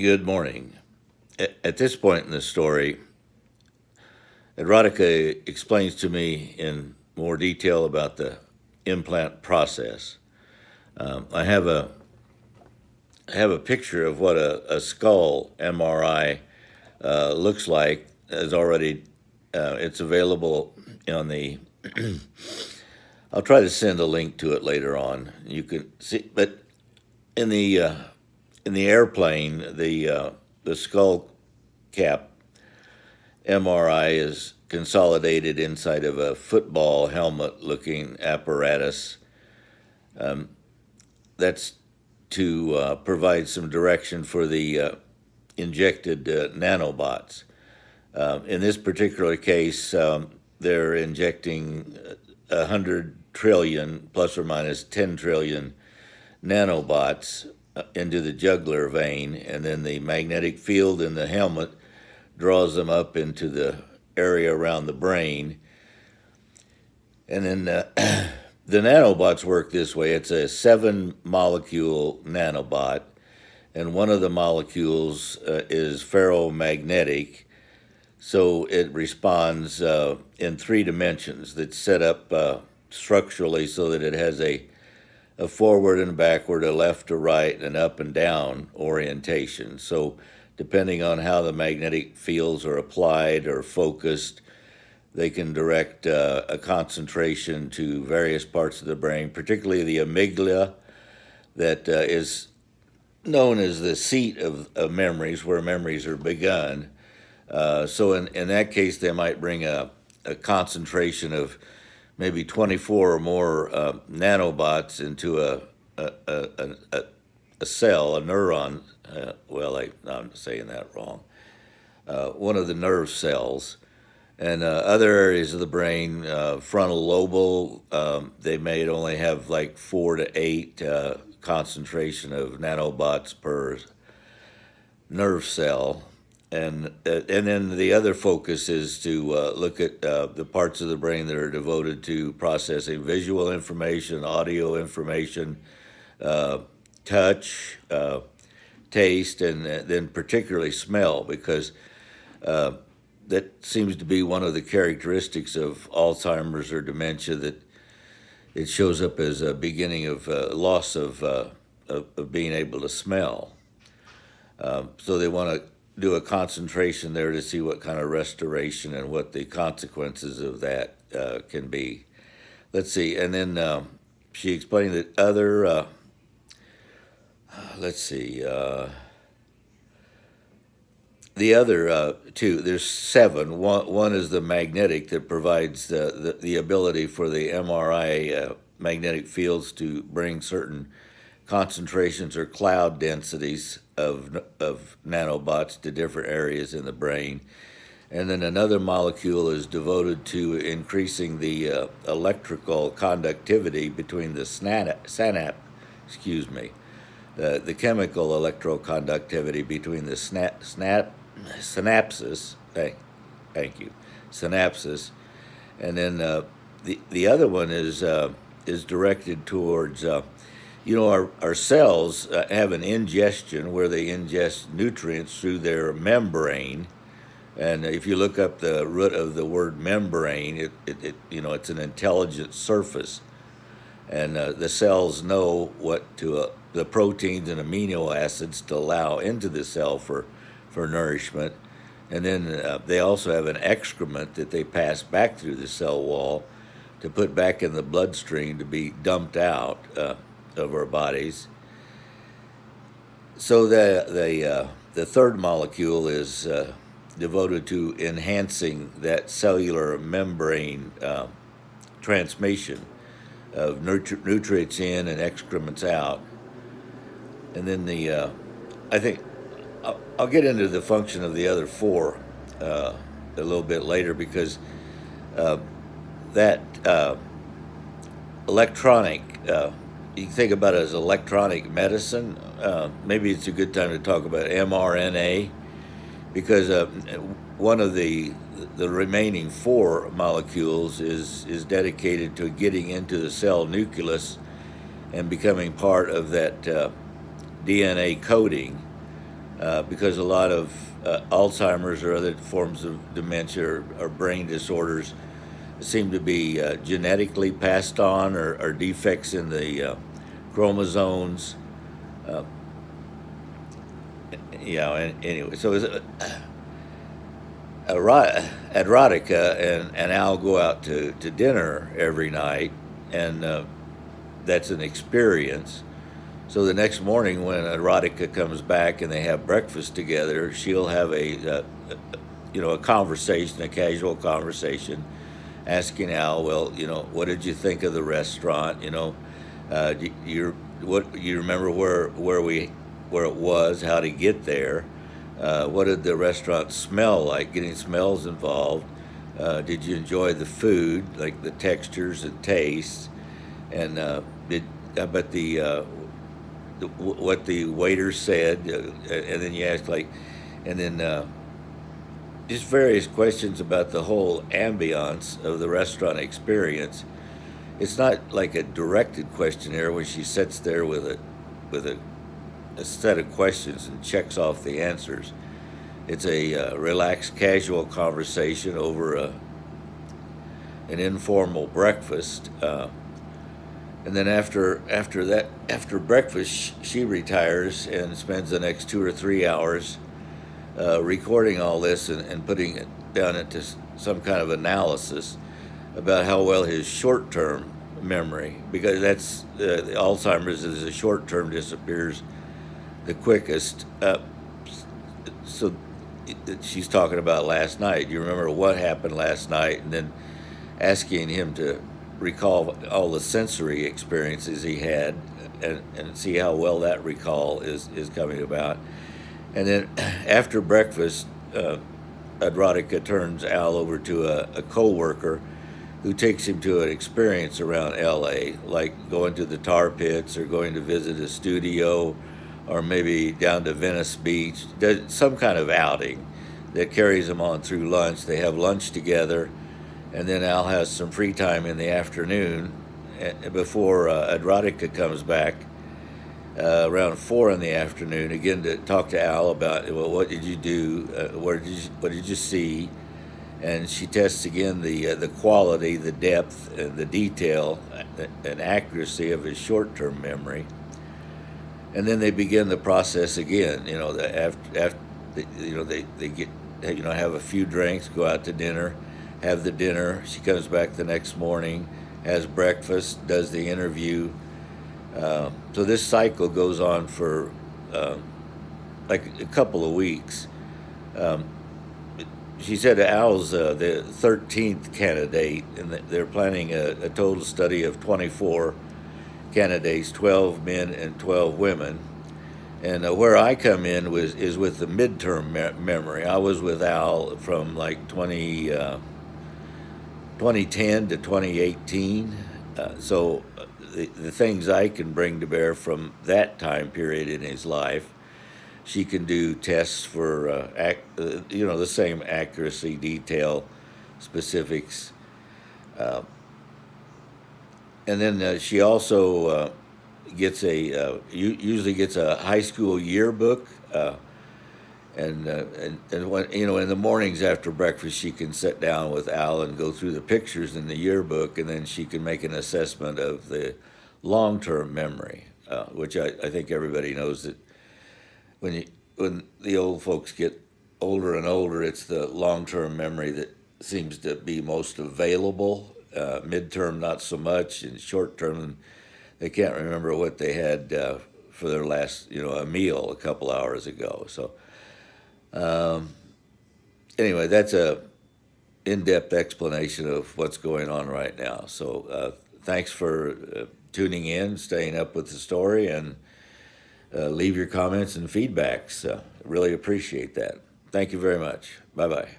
Good morning. At this point in the story, Erotica explains to me in more detail about the implant process. I have a picture of what a skull MRI looks like. It's available on the. I'll try to send a link to it later on. You can see, but in the airplane, the skull cap MRI is consolidated inside of a football helmet-looking apparatus. That's to provide some direction for the injected nanobots. In this particular case, they're injecting 100 trillion, plus or minus 10 trillion nanobots into the jugular vein, and then the magnetic field in the helmet draws them up into the area around the brain. And then the nanobots work this way. It's a 7-molecule nanobot, and one of the molecules is ferromagnetic, so it responds in 3 dimensions that's set up structurally so that it has a forward and backward, a left to right, and up and down orientation. So depending on how the magnetic fields are applied or focused, they can direct a concentration to various parts of the brain, particularly the amygdala, that is known as the seat of memories, where memories are begun. So in that case, they might bring a concentration of maybe 24 or more nanobots into a cell, a neuron. I'm saying that wrong. One of the nerve cells. And other areas of the brain, frontal lobal, they may only have like 4 to 8 concentration of nanobots per nerve cell. And then the other focus is to look at the parts of the brain that are devoted to processing visual information, audio information, touch, taste, and then particularly smell, because that seems to be one of the characteristics of Alzheimer's or dementia, that it shows up as a beginning of loss of being able to smell. So they want to do a concentration there to see what kind of restoration and what the consequences of that can be. Let's see, and then she explained that other, the other 2, there's 7. One is the magnetic that provides the ability for the MRI magnetic fields to bring certain concentrations or cloud densities of nanobots to different areas in the brain. And then another molecule is devoted to increasing the electrical conductivity between the the chemical electroconductivity between the synapses. Thank you, synapses. And then the other one is directed towards. Our cells have an ingestion where they ingest nutrients through their membrane, and if you look up the root of the word membrane, it's an intelligent surface, and the cells know what the proteins and amino acids to allow into the cell for nourishment, and then they also have an excrement that they pass back through the cell wall to put back in the bloodstream to be dumped out of our bodies. So the third molecule is devoted to enhancing that cellular membrane transmission of nutrients in and excrements out. And then I think I'll get into the function of the other 4 a little bit later, because that electronic, you can think about it as electronic medicine. Maybe it's a good time to talk about mRNA, because one of the remaining 4 molecules is dedicated to getting into the cell nucleus and becoming part of that DNA coding. because a lot of Alzheimer's or other forms of dementia or brain disorders seem to be genetically passed on, or defects in the chromosomes. Uh, and anyway, so Erotica and Al go out to dinner every night, and that's an experience. So the next morning, when Erotica comes back and they have breakfast together, she'll have a conversation, a casual conversation, asking Al, well, what did you think of the restaurant? You remember where it was, how to get there? What did the restaurant smell like? Getting smells involved. Did you enjoy the food, like the textures and tastes? And but what the waiter said, and then you ask and then just various questions about the whole ambiance of the restaurant experience. It's not like a directed questionnaire when she sits there with a set of questions and checks off the answers. It's a relaxed, casual conversation over an informal breakfast. And then after breakfast, she retires and spends the next 2 or 3 hours recording all this and putting it down into some kind of analysis about how well his short-term memory, because that's the Alzheimer's is the short-term disappears the quickest. So she's talking about last night. You remember what happened last night, and then asking him to recall all the sensory experiences he had, and see how well that recall is coming about. And then after breakfast, Adrotica turns Al over to a co-worker who takes him to an experience around LA, like going to the tar pits or going to visit a studio, or maybe down to Venice Beach, some kind of outing that carries them on through lunch. They have lunch together, and then Al has some free time in the afternoon before Adrotica comes back around 4 in the afternoon, again to talk to Al about, well, what did you do, what did you see, and she tests again the quality, the depth, and the detail and accuracy of his short-term memory. And then they begin the process again. After they get have a few drinks, go out to dinner, have the dinner. She comes back the next morning, has breakfast, does the interview. So this cycle goes on for like a couple of weeks. She said Al's the 13th candidate, and they're planning a total study of 24 candidates, 12 men and 12 women. And where I come in is with the midterm memory. I was with Al from like 2010 to 2018. So the things I can bring to bear from that time period in his life, she can do tests for the same accuracy, detail, specifics. And then she also usually gets a high school yearbook, and when, in the mornings after breakfast, she can sit down with Al and go through the pictures in the yearbook, and then she can make an assessment of the long-term memory, which I think everybody knows that when the old folks get older and older, it's the long-term memory that seems to be most available. Midterm, not so much, and short-term, they can't remember what they had for their last, a meal a couple hours ago. So, anyway, that's a in-depth explanation of what's going on right now. So, thanks for tuning in, staying up with the story, and leave your comments and feedbacks. Really appreciate that. Thank you very much. Bye-bye.